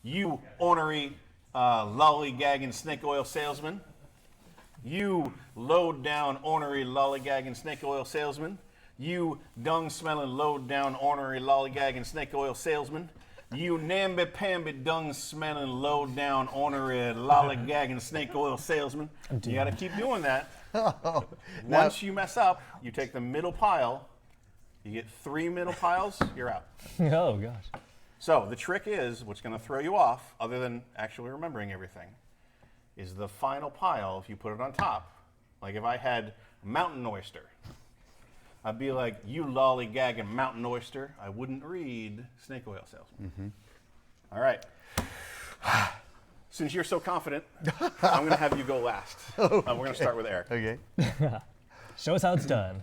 You ornery, lollygagging snake oil salesman. You low-down, ornery, lollygagging snake oil salesman. You dung-smelling, low-down, ornery, lollygagging snake oil salesman. You namby-pamby, dung-smelling, low-down, ornery, lollygagging snake oil salesman. You got to keep doing that. Once you mess up, you take the middle pile. You get 3 middle piles, you're out. Oh, gosh. So the trick is, what's going to throw you off, other than actually remembering everything, is the final pile if you put it on top. Like if I had mountain oyster, I'd be like, you lollygagging mountain oyster. I wouldn't read snake oil salesman. All right. Since you're so confident, I'm going to have you go last. We're going to start with Eric. Okay. Show us how it's done.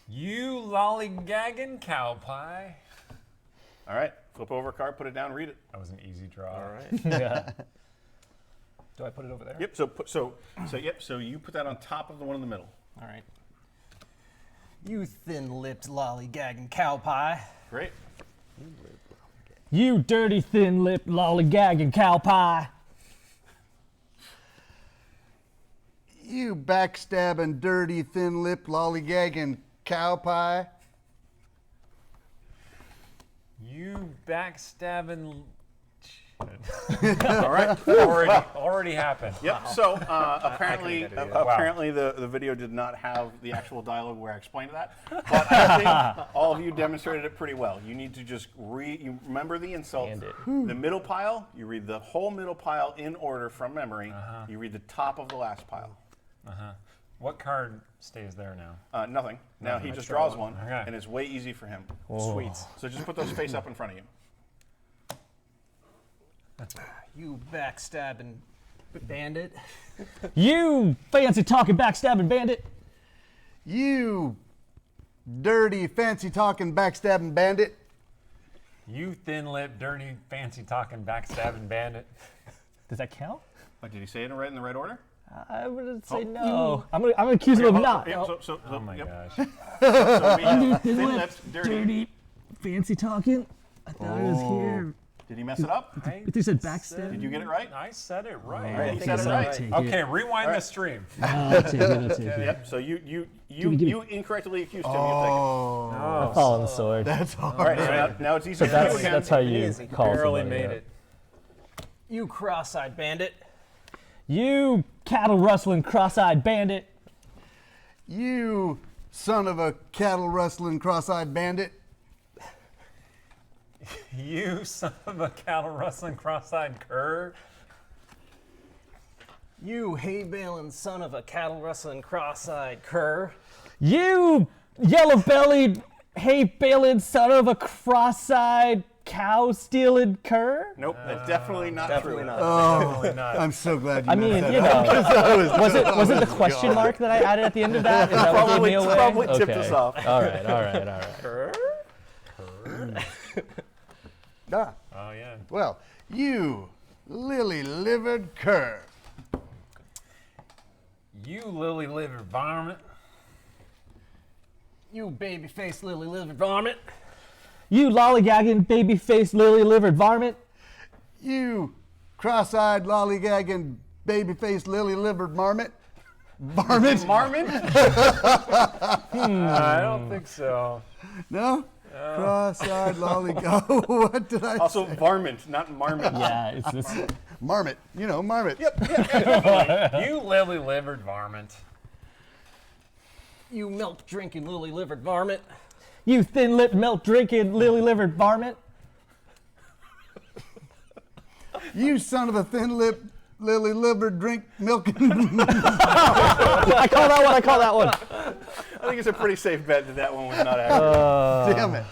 You lollygagging cow pie. All right. Flip over a card, put it down, read it. That was an easy draw. All right. Yeah. Do I put it over there? Yep. So you put that on top of the one in the middle. All right. You thin-lipped lollygagging cow pie. Great. You dirty, thin-lipped, lollygagging cow pie. You backstabbing, dirty, thin-lipped, lollygagging cow pie. You backstabbing. All right. Already happened. Yep. So apparently Wow. the video did not have the actual dialogue where I explained that. But I think all of you demonstrated it pretty well. You need to just you remember the insult. And it. The middle pile, you read the whole middle pile in order from memory. You read the top of the last pile. What card stays there now? Nothing. Now he I just draw draws one. one, Okay. and it's way easy for him. Sweet. So just put those face up in front of you. You backstabbing bandit. You fancy talking, backstabbing bandit. You dirty, fancy-talking, backstabbing bandit. You thin-lipped, dirty, fancy-talking, backstabbing bandit. Does that count? Like, did he say it in the right order? I would say no. I'm gonna accuse him of not. Yeah, Oh my yep. gosh. So we have thin-lipped, dirty. fancy talking. I thought it was here. Did he mess it up? If they said backstab. Did you get it right? I said it right. Right, he said it right. Okay, rewind the stream. I'll take it. Yep. So you me. incorrectly accused him. You Oh, I fall on the sword. that's hard. All right. So now it's easy. That's how you call Barely somebody made out. it. You cross-eyed bandit. You cattle rustling, cross-eyed bandit. You son of a cattle rustling, cross-eyed bandit. You son of a cattle rustling, cross-eyed cur. You hay-baling son of a cattle-rustling cross-eyed cur. You yellow-bellied, hay-baling son of a cross-eyed, cow-stealing cur. Nope, that's definitely not Definitely true. not. Oh, not. I'm so glad you I mean, messed you that up. know, was it the question mark that I added at the end of that? Is that what gave me away? Probably tipped Okay. us off. All right. Cur? Ah, Oh yeah. well, you lily-livered cur. You lily-livered varmint. You baby-faced lily-livered varmint. You lollygagging, baby-faced, lily-livered varmint. You cross-eyed, lollygagging, baby-faced, lily-livered marmot. Varmint? Marmon? I don't think so. No? Cross-eyed, lollygag. What did I Also varmint, not marmot. Yeah, it's Marmot. You know, marmot. Yep. You lily-livered varmint. You milk-drinking lily-livered varmint. you thin-lipped, milk-drinking, lily-livered varmint. You son of a thin-lipped, lily-livered, drink milking. I call that one. I think it's a pretty safe bet that that one was not accurate. Damn it.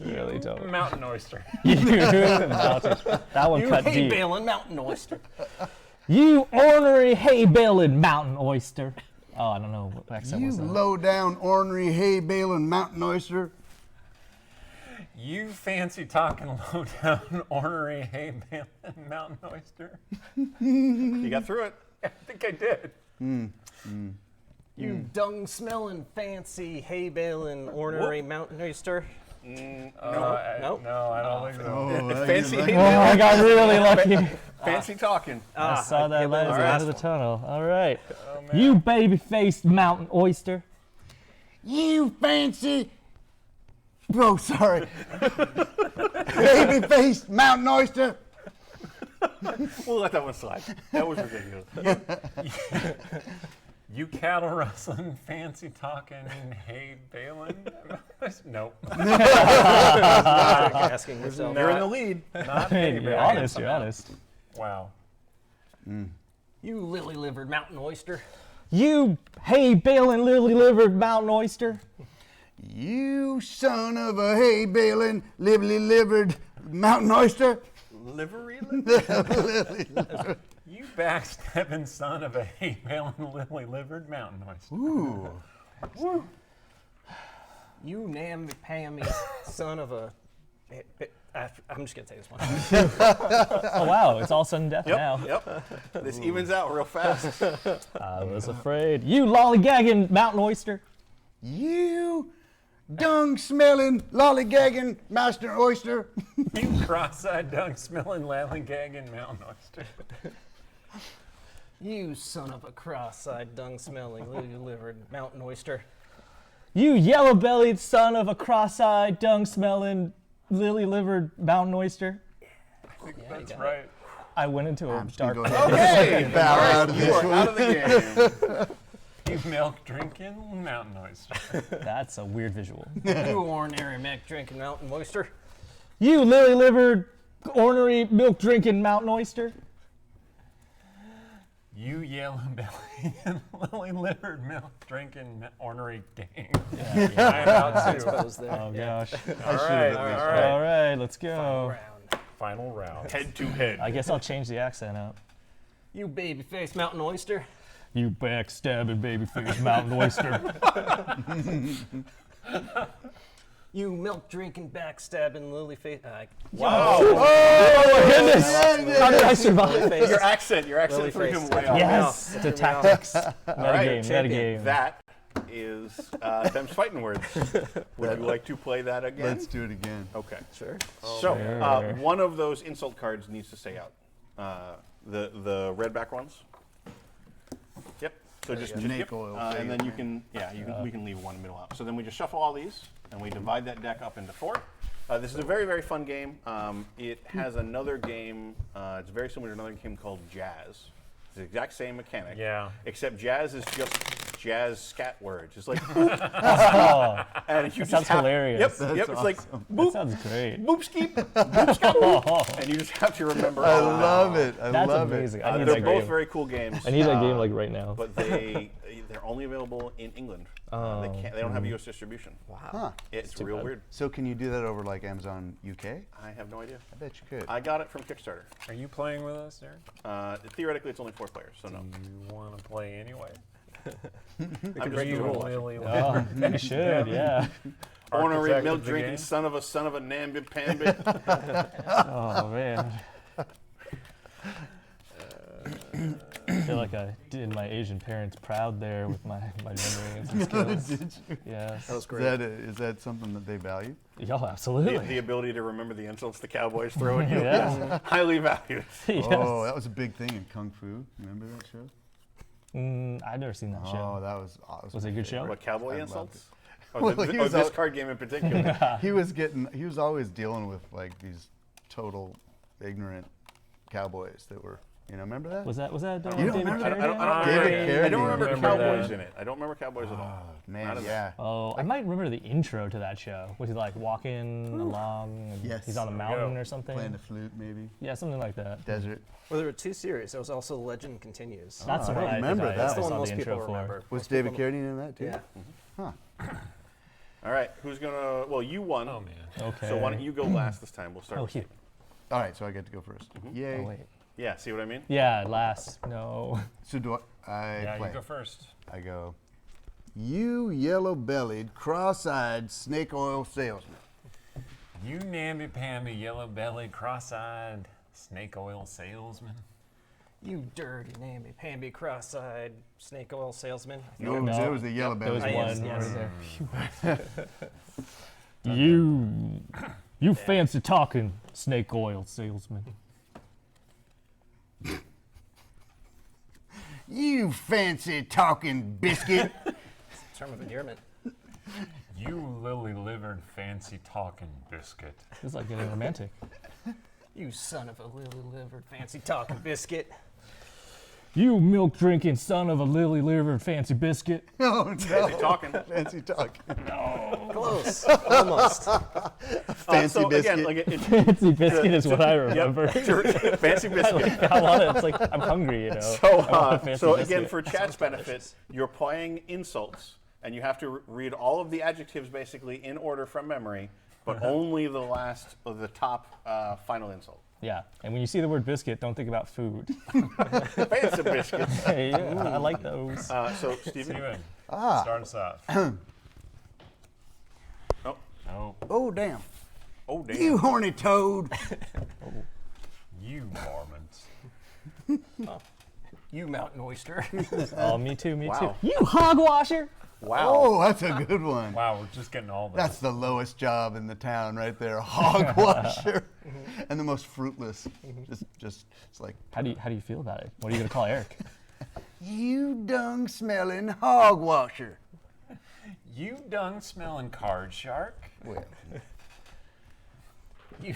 Really don't. Mountain oyster. That one You cut deep. hay-baling mountain oyster. You ornery, hay-baling mountain oyster. Oh, I don't know what accent You was that. low-down, ornery, hay-baling mountain oyster. You fancy talking low down ornery hay baling mountain oyster. You got through it. I think I did. You dung-smelling, fancy, hay-baling, ornery mountain oyster. I Nope. No, I don't think so. Oh, Fancy, you're Oh, I got really lucky. fancy talking. I saw that light at the end of the tunnel. All right. Oh, man. You baby-faced mountain oyster. You fancy. Oh, sorry. Baby-faced mountain oyster. We'll let that one slide. That was ridiculous. You cattle rustling, fancy talking, hay baling? Nope. Asking yourself. You're in the lead. Not Hey, hay you're baling. honest. You're honest. Wow. You lily-livered mountain oyster. You hay-baling, lily-livered mountain oyster. You son of a hay baling, livered mountain oyster. Livery? You backstabbing son of a hay baling, lily-livered mountain oyster. Ooh. You namby-pamby son of a... I'm just going to take this one. Oh, wow. It's all sudden death now. Yep. This evens out real fast. I was afraid. You lollygagging mountain oyster. You dung smelling, lollygagging master oyster. You cross-eyed, dung-smelling, lallygagging mountain oyster. You son of a cross-eyed, dung-smelling, lily-livered mountain oyster. You yellow-bellied son of a cross-eyed, dung-smelling, lily-livered mountain oyster. That's right. I went into a dark Go pit. ahead. Okay. Bow out of You this are one. out of the game. You milk-drinking mountain oyster. That's a weird visual. You ordinary milk-drinking mountain oyster. You lily-livered, ornery, milk-drinking mountain oyster. You yellow belly and lily-livered milk-drinking ornery gang. I'm out too. Suppose there. Oh, gosh. All right, all right. All right, let's go. Round. Final round. Head to head. I guess I'll change the accent up. You baby-faced mountain oyster. You backstabbing baby-faced mountain oyster. You milk-drinking, backstabbing, lily-faced... Wow. Goodness! How did I survive? Your accent threw him way off. Yes, the tactics. Metagame. That is them's fighting words. Would you like to play that again? Let's do it again. Okay. Sure. So Sure. one of those insult cards needs to stay out. The red back ones. Yep. So just Snake yep. oil And then you can we can leave one middle out. So then we just shuffle all these and we divide that deck up into 4. This is a very, very fun game. It has another game. It's very similar to another game called Jazz. It's the exact same mechanic. Yeah. Except Jazz is just jazz scat words. It's like Oh, and you just sounds have, hilarious. Yep. That's Yep. It's like awesome. that boop, sounds great. boop skeep, boop skeep, boop. And you just have to remember. I all of that. love it. I That's love amazing. it. I need They're that both game. very cool games. I need that game like right now. But they're only available in England. They don't have U.S. distribution. Huh. It's too real bad. weird. So can you do that over like Amazon UK? I have no idea. I bet you could. I got it from Kickstarter. Are you playing with us, Derek? Theoretically, it's only 4 players, so no. Do you want to play anyway? I'm just You doing watching. lily Oh, you should, yeah. Ornery, Architect milk of the drinking, game. son of a nambit pambit. Oh, man. I feel like I did my Asian parents proud there with my memories and skills. Did you? Yes. That was Is great. is that something that they value? Oh, absolutely. The ability to remember the insults the Cowboys throw at you Yeah. is highly valued. Yes. Oh, that was a big thing in Kung Fu. Remember that show? I've never seen that Oh, show. that was awesome. Was it a good show? What, cowboy I loved insults? Well, he was This out- card game in particular. He was always dealing with like these total ignorant cowboys that were, remember that? Was that You don't David remember that? Carradine? David I don't Carradine. remember Remember Cowboys that. in it. I don't remember Cowboys at all. Man, Not of yeah. Oh, I might remember the intro to that show. Was he like walking along and Yes. he's on a There we mountain go. or something? Playing the flute, maybe. Yeah, something like that. Desert. Well, there were 2 series. There was also Legend Continues. That's I what don't I remember think that. I That's the one saw one most the people intro for. remember. Was Most David people- Carradine in that too? Yeah. All right, who's gonna? Well, you won. Oh, man. Okay. So why don't you go last this time? We'll start. Oh, with he. Stephen. All right, so I get to go first. Yay. Oh, wait. Yeah, see what I mean? Yeah, last. No. So do I Yeah, play? you go first. I go, you yellow-bellied, cross-eyed snake oil salesman. You namby-pamby, yellow-bellied, cross-eyed snake oil salesman. You dirty, namby-pamby, cross-eyed snake oil salesman. No, No. it was the There yellow-bellied. was I one yes, right yes. there. You You fancy talking snake oil salesman. You fancy talking biscuit. Term of endearment. You lily-livered fancy talking biscuit. This is like getting romantic. You son of a lily-livered fancy talking biscuit. You milk drinking son of a lily livered fancy biscuit. Oh no. Fancy talking. Fancy talking. Close. Almost. Fancy so biscuit. again, like Fancy biscuit is what I remember. fancy biscuit. I want it. It's like I'm hungry, you know. So, I want a fancy so biscuit. again, for chat's benefit, you're playing insults, and you have to read all of the adjectives basically in order from memory, but only the last of the top final insult. Yeah, and when you see the word biscuit, don't think about food. Fancy biscuits. Hey, yeah, I like those. So, Steven. Steven, start us off. Oh, Oh, Oh damn. oh, damn. You horny toad. you Mormons. You mountain oyster. Oh, me too, me Wow. too. You hog washer. Wow. Oh, that's a good one. Wow, we're just getting all this. That's the lowest job in the town right there. Hog washer. And the most fruitless. Just it's like, How do you feel about it? What are you gonna call Eric? you dung smelling hog washer. You dung-smelling card shark. Well, You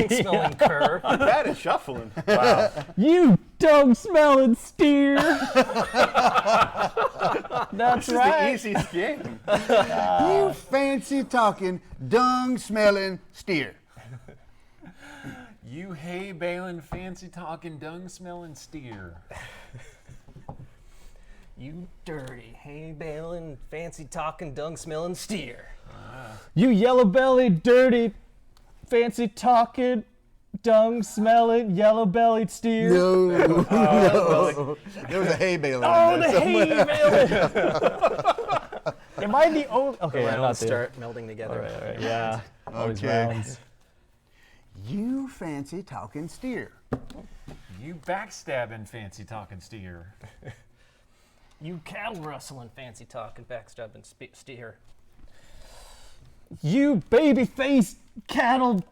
smelling cur. That is shuffling. Wow. You dung smelling steer. That's This is the right. easiest game. you fancy talking dung smelling steer. You hay baling, fancy talking, dung smelling steer. You dirty, hay baling, fancy talking, dung smelling steer. You yellow bellied, dirty, fancy talking, dung smelling, yellow bellied steer. No, no. There was a hay baler Oh, in the there hay somewhere. baling. Am I the only? Okay, I'm not Rounds there. start melding together. All right, yeah. Always Okay. rounds. You fancy talking steer. You backstabbing, fancy talking steer. You cattle rustling, fancy talking, backstabbing steer. You baby faced cattle.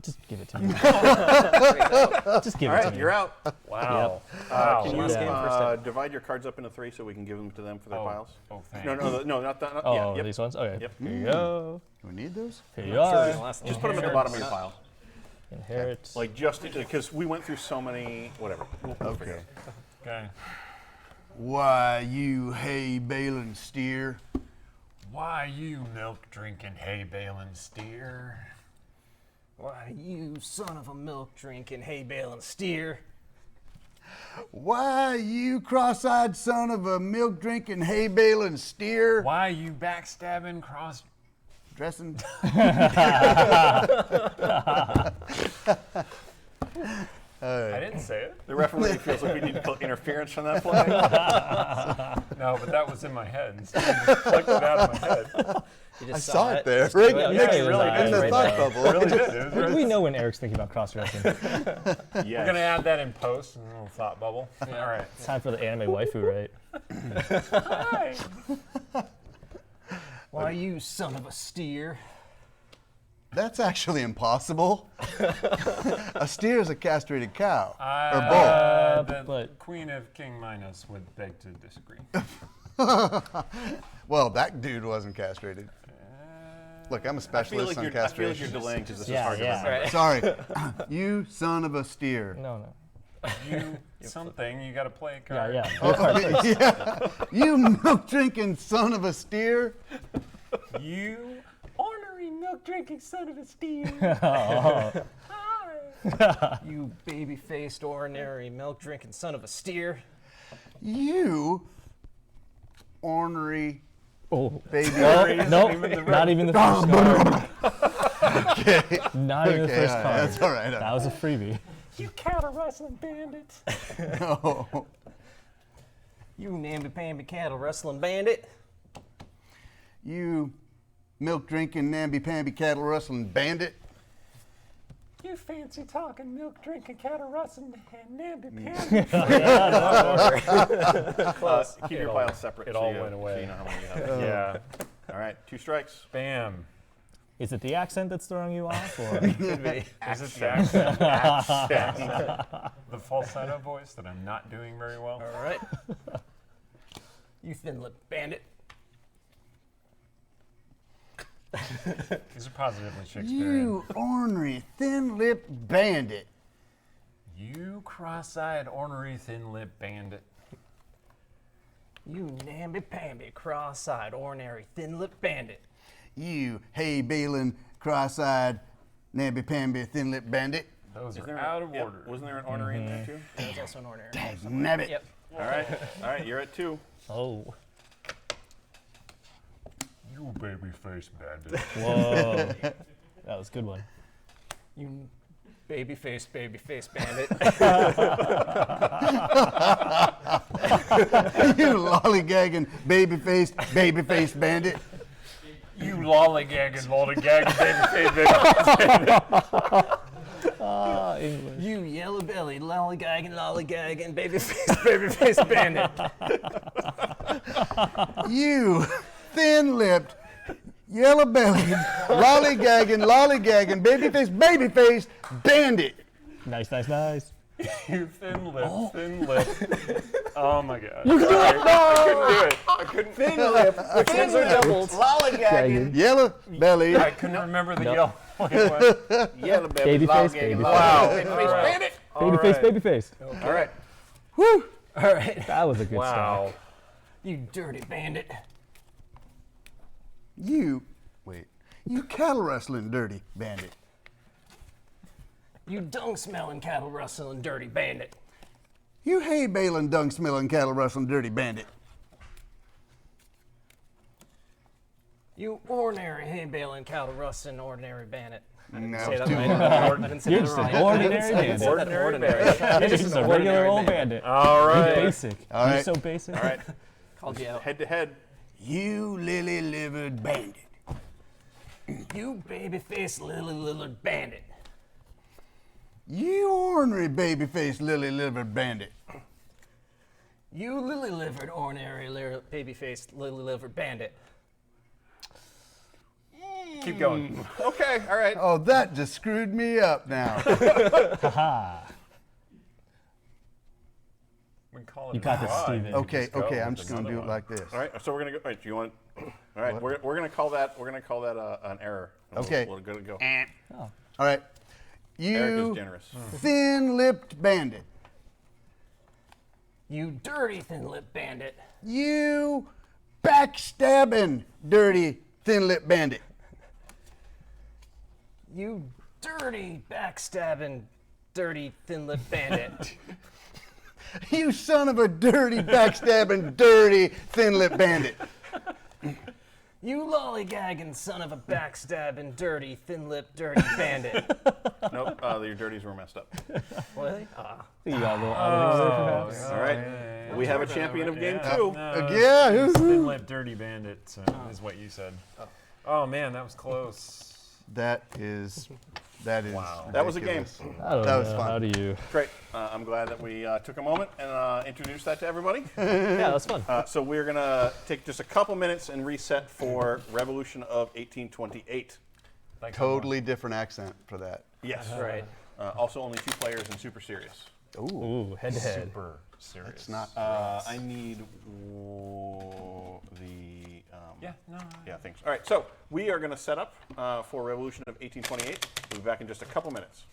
Just give it to me. Just give All it to right, me. you're out. Wow. Can you Last game, first time. divide your cards up into 3 so we can give them to them for their Oh, piles? oh, thanks. No, not that. Not, Oh, yeah, yep. these ones? Okay. Yep. Here you go. Do we need those? Here you Sure, are. the last Just put them at the bottom of your pile. Inherit. Like just because we went through so many, whatever. We'll figure it Okay. out. Okay. Why, you hay baling steer. Why you milk drinking, hay baling steer? Why, you son of a milk drinking, hay baling steer. Why, you cross-eyed son of a milk drinking, hay baling steer. Why you backstabbing, cross Dressing. I didn't say it. The referee feels like we need to call interference from that play. No, but that was in my head. Instead, just plucked it out of my head. You just I saw it there, Just right do it. next Yeah, to it it, really in is the right thought there. bubble. Really did. It was When do right- we know when Eric's thinking about cross-dressing? Yes. We're gonna add that in post, in a little thought bubble. All right. It's time for the anime waifu, right? Hi. Why, you son of a steer. That's actually impossible. A steer is a castrated cow. Or The but- Queen of King Minos would beg to disagree. bull. Well, that dude wasn't castrated. Look, I'm a I feel specialist like on you're castration. delaying because this Yeah, is hard yeah. to remember. Sorry. You son of a steer. No, no. You something, you gotta play a card. Yeah, yeah. Oh, yeah. You milk drinking son of a steer. You ornery milk drinking son of a steer. You baby-faced, ordinary, milk-drinking son of a steer. You ornery Oh, baby. no, not even the first card. Okay. Not even the Okay, first all right, card. that's all right. That was a freebie. You cattle rustling bandit. No. You namby-pamby cattle rustling bandit. You milk drinking, namby-pamby cattle rustling bandit. You fancy talking milk drinking cattle rustling namby Keep your piles separate. it so all you, went away. So you know how many you have. Yeah. All right, 2 strikes. Bam. Is it the accent that's throwing you off, or Could be. Is it the accent? The falsetto voice that I'm not doing very well? All right. You thin-lipped bandit. These are positively Shakespearean. You ornery, thin-lipped bandit. You cross-eyed, ornery, thin-lipped bandit. You namby-pamby, cross-eyed, ordinary, thin-lipped bandit. You hay-baling, cross-eyed, namby-pamby, thin-lipped bandit. Those Isn't are there out of yep, order. Wasn't there an ornery in there too? There's also an ordinary. Nabbit. Yep. All right, you're at 2. oh, You baby-faced bandit. whoa, that was a good one. You baby-faced bandit. You lollygagging, baby-faced bandit. You lollygagging, baby-faced bandit. Ah, English. You yellow-bellied, lollygagging, baby-faced bandit. You thin-lipped, yellow-bellied, lollygagging, baby-faced bandit. Nice, nice, nice. You thin-lipped. Oh my god. You can do it! I couldn't do it. Which ones are doubled? Lollygagging. Yellow-bellied. I couldn't remember the yellow. What? Yellow baby. Babyface, lollygagging, babyface. Wow. lollygagging, bandit. Babyface, right. babyface. All right. Whew. All right. That was a good Wow. start. You dirty bandit. You cattle rustling dirty bandit. You dung-smelling, cattle-rustling, dirty bandit. You hay-baling, dung-smelling, cattle rustling dirty bandit. You ordinary, hay-baling, cattle-rustling, ordinary bandit. I didn't No, say that too right. hard. I didn't say You're that just right. an ordinary I didn't say bandit. that ordinary. You're just a regular old bandit. All You're right. basic. All You're right. so basic. All right. Called you out. Head to head. You lily-livered bandit. You baby-faced, lily-livered bandit. You ornery, baby-faced, lily-livered bandit. You lily-livered, ordinary, baby-faced, lily-livered bandit. Keep going. Okay. All right. Oh, that just screwed me up now. Haha. We can call it You a got this, draw. Steven. You can Okay, just go I'm with just gonna another do it one. like this. All right. So we're gonna go. All right. Do you want? All right. What? We're gonna call that. We're gonna call that an error. Okay. We're gonna go. All right. Eric is You generous. thin-lipped bandit. You dirty, thin-lipped bandit. You backstabbing, dirty, thin-lipped bandit. You dirty, backstabbing, dirty, thin-lipped bandit. You son of a dirty, backstabbing, dirty, thin-lipped bandit. You lollygagging son of a backstabbing, dirty, thin-lipped, dirty bandit. Nope. Your dirties were messed up. What? You got a little other perhaps. All right. We have a champion of game 2. Yeah, who's Thin-lipped, dirty bandit is what you said. Oh man, that was close. that is Wow. That was a game. ridiculous. I don't That was know. fun. How do you? Great. I'm glad that we took a moment and introduced that to everybody. Yeah, that's fun. So we're going to take just a couple minutes and reset for Revolution of 1828. Like, Totally different accent for that. Yes. Right. Also only 2 players and super serious. Ooh, head to head. super serious. It's not. I need the... Yeah, no. Yeah, thanks. All right, so we are going to set up for Revolution of 1828. We'll be back in just a couple minutes.